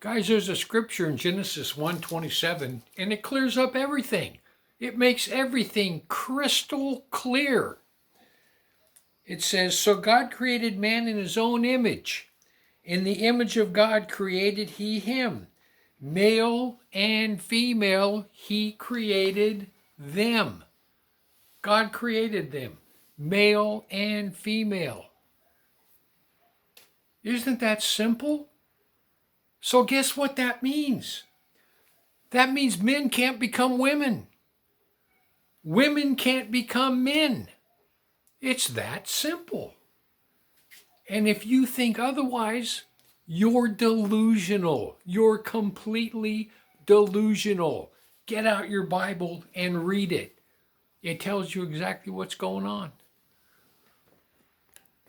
Guys, there's a scripture in Genesis 1:27, and it clears up everything. It makes everything crystal clear. It says, "So God created man in his own image. In the image of God created he him. Male and female, he created them." God created them, male and female. Isn't that simple? So guess what that means? That means men can't become women. Women can't become men. It's that simple. And if you think otherwise, you're delusional. You're completely delusional. Get out your Bible and read it. It tells you exactly what's going on.